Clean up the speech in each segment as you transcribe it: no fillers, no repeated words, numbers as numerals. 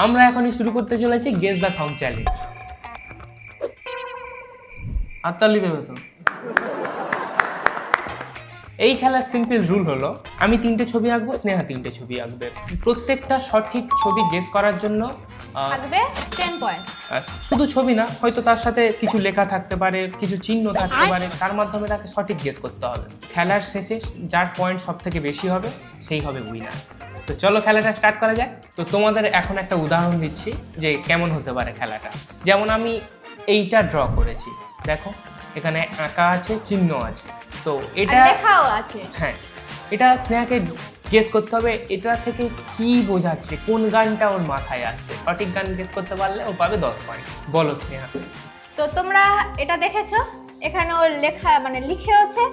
আমরা এখনই শুরু করতে চলেছি গেস দ্য সং চ্যালেঞ্জ। হাততালি দেবে তো? এই খেলার সিম্পল রুল হলো, আমি 3টে ছবি আঁকবো, স্নেহা 3টে ছবি আঁকবে। প্রত্যেকটা সঠিক ছবি গেস করার জন্য থাকবে 10 পয়েন্ট। শুধু ছবি না, হয়তো তার সাথে কিছু লেখা থাকতে পারে, কিছু চিহ্ন থাকতে পারে, তার মাধ্যমে তাকে সঠিক গেস করতে হবে। খেলার শেষে যার পয়েন্ট সব থেকে বেশি হবে সেই হবে উইনার। তো চলো খেলাটা স্টার্ট করা যাক। তো তোমাদের এখন একটা উদাহরণ দিচ্ছি যে কেমন হতে পারে খেলাটা। যেমন আমি এইটা ড্র করেছি, দেখো এখানে আঁকা আছে, চিহ্ন আছে। তো এটা লেখাও আছে। হ্যাঁ, এটা স্নেহাকে গেস করতে হবে এটা থেকে কি বোঝাচ্ছে, কোন গানটা ওর মাথায় আসছে। সঠিক গান গেস করতে পারলে ও পাবে 10 পয়েন্ট। বলো স্নেহা। তো তোমরা এটা দেখেছো, এখানে ওর লেখা মানে লিখেওছে,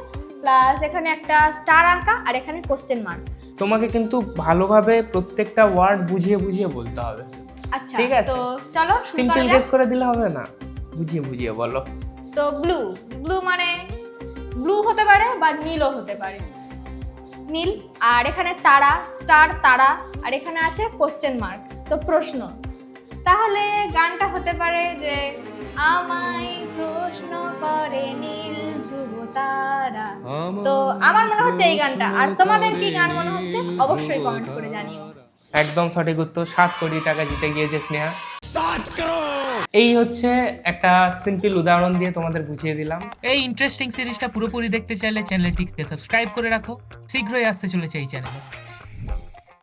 প্লাস এখানে একটা স্টার আঁকা আর এখানে কোশ্চেন মার্ক। তোমাকে কিন্তু ভালোভাবে প্রত্যেকটা ওয়ার্ড বুঝিয়ে বুঝিয়ে বলতে হবে। আচ্ছা, ঠিক আছে, তো চলো শুরু সিম্পল করা গেস যাক। করে দিলে হবে না, বুঝিয়ে বুঝিয়ে বলো। তো ব্লু, ব্লু মানে ব্লু হতে পারে বা নীলও হতে পারে, নীল। আর এখানে তারা, স্টার তারা, আর এখানে আছে কোশ্চেন মার্ক, তো প্রশ্ন। তাহলে গানটা হতে পারে যে আমায় প্রশ্ন করে নীল ধ্রুব তারা। তো আমার মনে হচ্ছে এই গানটা। আর তোমাদের কি গান মনে হচ্ছে অবশ্যই কমেন্ট করে জানিও। একদম সঠিক উত্তর, 7 কোটি টাকা জিতে গিয়েছে স্নেহা। এই হচ্ছে একটা সিম্পল উদাহরণ দিয়ে তোমাদের বুঝিয়ে দিলাম। এই ইন্টারেস্টিং সিরিজটা পুরোপুরি দেখতে চাইলে চ্যানেলটিকে সাবস্ক্রাইব করে রাখো, শীঘ্রই আসতে চলেছে এই চ্যানেলে।